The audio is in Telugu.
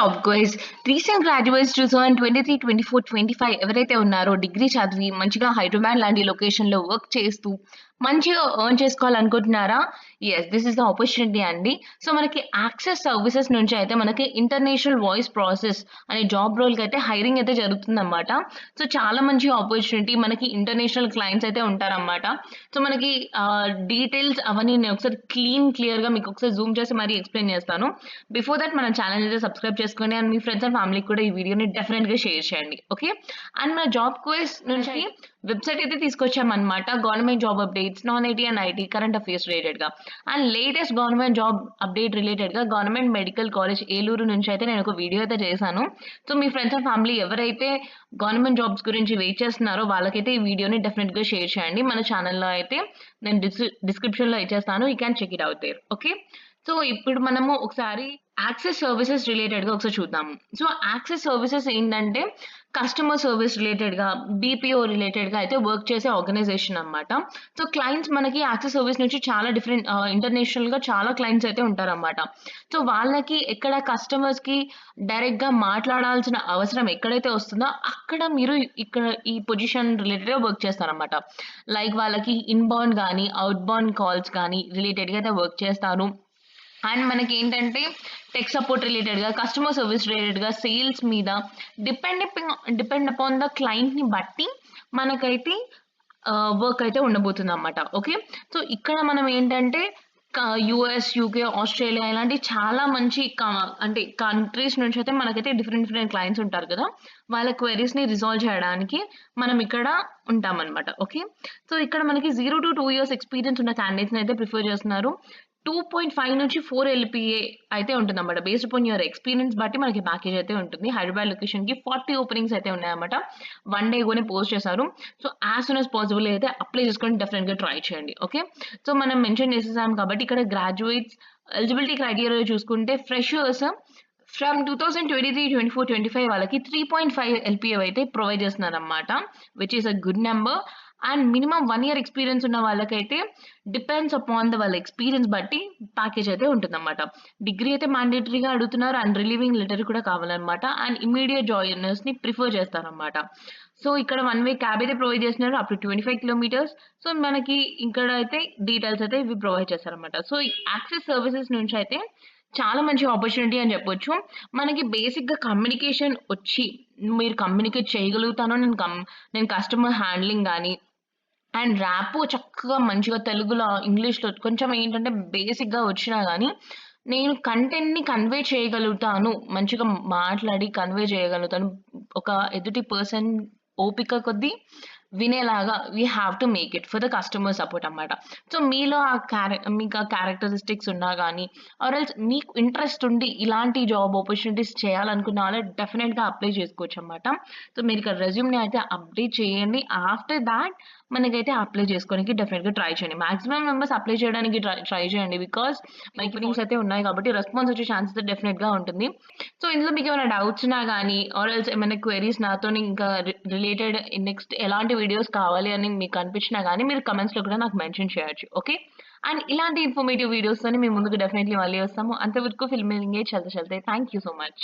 Job quiz. రీసెంట్ గ్రాడ్యుయేట్స్ 2023, 24, 25 ఎవరైతే ఉన్నారో డిగ్రీ చదివి మంచిగా హైదరాబాద్ లాంటి లొకేషన్‌లో వర్క్ చేస్తూ మంచిగా ఎర్న్ చేసుకోవాలనుకుంటున్నారా? Yes. This is the opportunity అండి. సో, మనకి యాక్సెస్ సర్వీసెస్ నుంచి అయితే మనకి ఇంటర్నేషనల్ వాయిస్ ప్రాసెస్ అనే జాబ్ రోల్‌కైతే హైరింగ్ అయితే జరుగుతుందన్నమాట. సో, చాలా మంచి ఆపర్చునిటీ. మనకి ఇంటర్నేషనల్ క్లయింట్స్ అయితే ఉంటారన్నమాట. సో, మనకి డీటెయిల్స్ అవన్నీ నేను ఒకసారి క్లియర్‌గా మీకు ఒకసారి జూమ్ చేసి మరీ ఎక్స్‌ప్లెయిన్ చేస్తాను. బిఫోర్ దట్ మన ఛానెల్ అయితే సబ్స్క్రైబ్ చేసుకోండి. అండ్ మీ ఫ్రెండ్స్ అండ్ ఫ్యామిలీకి కూడా ఈ వీడియోని డెఫినెట్‌గా షేర్ చేయండి. ఓకే. అండ్ మన జాబ్ క్విజ్ నుంచి వెబ్‌సైట్ అయితే తీసుకొచ్చామన్నమాట. Government job updates, non IT and IT current affairs రిలేటెడ్‌గా. And latest government job update రిలేటెడ్‌గా గవర్నమెంట్ మెడికల్ కాలేజ్ ఏలూరు నుంచి అయితే నేను ఒక వీడియో అయితే చేశాను. సో, మీ ఫ్రెండ్స్ అండ్ ఫ్యామిలీ ఎవరైతే గవర్నమెంట్ జాబ్స్ గురించి వెయిట్ చేస్తున్నారో వాళ్ళకైతే ఈ వీడియోని డెఫినెట్‌గా షేర్ చేయండి. మన ఛానెల్‌లో అయితే నేను డిస్క్రిప్షన్‌లో ఇచ్చేస్తాను. You can check it out there. Okay. So, ఇప్పుడు మనము ఒకసారి యాక్సెస్ సర్వీసెస్ రిలేటెడ్‌గా ఒకసారి చూద్దాము. సో, యాక్సెస్ సర్వీసెస్ ఏంటంటే కస్టమర్ సర్విస్ రిలేటెడ్‌గా, బీపీఓ రిలేటెడ్‌గా అయితే వర్క్ చేసే ఆర్గనైజేషన్ అన్నమాట. సో, క్లయింట్స్ మనకి యాక్సెస్ సర్విస్ నుంచి చాలా డిఫరెంట్ ఇంటర్నేషనల్‌గా చాలా క్లయింట్స్ అయితే ఉంటారన్నమాట. సో, వాళ్ళకి ఎక్కడ కస్టమర్స్‌కి డైరెక్ట్‌గా మాట్లాడాల్సిన అవసరం ఎక్కడైతే వస్తుందో అక్కడ మీరు ఇక్కడ ఈ పొజిషన్ రిలేటెడ్‌గా వర్క్ చేస్తారన్నమాట. లైక్ వాళ్ళకి ఇన్‌బౌండ్ గానీ, ఔట్‌బౌండ్ కాల్స్ గానీ రిలేటెడ్‌గా అయితే వర్క్ చేస్తారు. అండ్ మనకేంటంటే టెక్ సపోర్ట్ రిలేటెడ్‌గా, కస్టమర్ సర్విస్ రిలేటెడ్‌గా, సేల్స్ మీద డిపెండ్ అపాన్ ద క్లయింట్‌ని బట్టి మనకైతే వర్క్ అయితే ఉండబోతుందన్నమాట. ఓకే. సో, ఇక్కడ మనం ఏంటంటే యూఎస్, యూకే, ఆస్ట్రేలియా ఇలాంటి చాలా మంచి అంటే కంట్రీస్ నుంచి అయితే మనకైతే డిఫరెంట్ క్లయింట్స్ ఉంటారు కదా! వాళ్ళ క్వెరీస్‌ని రిజాల్వ్ చేయడానికి మనం ఇక్కడ ఉంటామన్నమాట. ఓకే. సో, ఇక్కడ మనకి 0-2 ఇయర్స్ ఎక్స్‌పీరియన్స్ ఉన్న క్యాండిడేట్స్‌ని అయితే ప్రిఫర్ చేస్తున్నారు. 2.5 నుంచి 4 ఎల్‌పీఏ అయితే ఉంటుందన్నమాట. బేస్డ్ అపాన్ యువర్ ఎక్స్‌పీరియన్స్ బట్టి మనకి ప్యాకేజ్ అయితే ఉంటుంది. హైదరాబాద్ లొకేషన్‌కి 40 ఓపెనింగ్స్ అయితే ఉన్నాయన్నమాట. వన్ డే ఎగోనే పోస్ట్ చేశారు. So, as soon as possible అయితే అప్లై చేసుకొని డెఫినిట్‌గా ట్రై చేయండి. ఓకే. సో, మనం మెన్షన్ చేసేసాం కాబట్టి ఇక్కడ గ్రాడ్యుయేట్స్ ఎలిజిబిలిటీ క్రైటీరియా చూసుకుంటే ఫ్రెషర్స్ ఫ్రమ్ 2023, 24, 25 వాళ్ళకి 3.5 ఎల్‌పీఏ అయితే ప్రొవైడ్ చేస్తున్నారన్నమాట. Which is a good number. And minimum 1 year experience ఉన్న వాళ్ళకైతే డిపెండ్స్ అపాన్ వాళ్ళ ఎక్స్‌పీరియన్స్ బట్టి ప్యాకేజ్ అయితే ఉంటుందన్నమాట. డిగ్రీ అయితే మ్యాండేటరీగా అడుగుతున్నారు. అండ్ రిలీవింగ్ లెటర్ కూడా కావాలన్నమాట. అండ్ ఇమ్మీడియేట్ జాయినర్స్‌ని ప్రిఫర్ చేస్తారన్నమాట. సో, ఇక్కడ వన్ వే క్యాబ్ అయితే ప్రొవైడ్ చేస్తున్నారు. Up to 25 kilometres. సో, మనకి ఇక్కడ అయితే డీటెయిల్స్ అయితే ఇవి ప్రొవైడ్ చేస్తారన్నమాట. సో, ఈ యాక్సెస్ సర్వీసెస్ నుంచి అయితే చాలా మంచి ఆపర్చునిటీ అని చెప్పొచ్చు. మనకి బేసిక్‌గా కమ్యూనికేషన్ వచ్చి మీరు కమ్యూనికేట్ చేయగలుగుతాను. నేను కస్టమర్ హ్యాండ్లింగ్ గాని అండ్ ర్యాపు చక్కగా మంచిగా తెలుగులో, ఇంగ్లీష్‌లో కొంచెం ఏంటంటే బేసిక్‌గా వచ్చినా గానీ, నేను కంటెంట్‌ని కన్వే చేయగలుగుతాను. మంచిగా మాట్లాడి కన్వే చేయగలుగుతాను. ఒక ఎదుటి పర్సన్ ఓపిక కొద్దీ వినేలాగా we have to make it for the customer support అన్నమాట. సో, మీలో మీకు ఆ క్యారెక్టరిస్టిక్స్ ఉన్నా గానీ ఆర్ ఎల్స్ మీకు ఇంట్రెస్ట్ ఉండి ఇలాంటి జాబ్ ఆపర్చునిటీస్ చేయాలనుకున్న వాళ్ళు డెఫినిట్‌గా అప్లై చేసుకోవచ్చన్నమాట. సో, మీరు ఇక్కడ రెజ్యూమ్‌ని అయితే అప్డేట్ చేయండి. ఆఫ్టర్ థాట్ మనకైతే అప్లై చేసుకోనికి డెఫినిట్‌గా ట్రై చేయండి. మాక్సిమం మెంబర్స్ అప్లై చేయడానికి ట్రై చేయండి. బికాజ్ ఓపెనింగ్స్ అయితే ఉన్నాయి కాబట్టి రెస్పాన్స్ వచ్చే ఛాన్సెస్ డెఫినిట్‌గా ఉంటుంది. సో, ఇందులో మీకేమైనా డౌట్స్ ఉన్నా గానీ ఆర్ ఎల్స్ ఏమైనా క్వెరీస్ నాతోని ఇంకా రిలేటెడ్ నెక్స్ట్ ఎలాంటి వీడియోస్ కావాలి అని మీకు అనిపించినా గానీ మీరు కామెంట్స్‌లో కూడా నాకు మెన్షన్ చేయొచ్చు. ఓకే. అండ్ ఇలాంటి ఇన్ఫర్మేటివ్ వీడియోస్‌తోని మీ ముందుకు డెఫినైట్‌లీ మళ్ళీ వస్తాము. అంతవరకు ఫిల్మ్ ఎంగేజ్ చల్తే చల్తే. Thank you so much.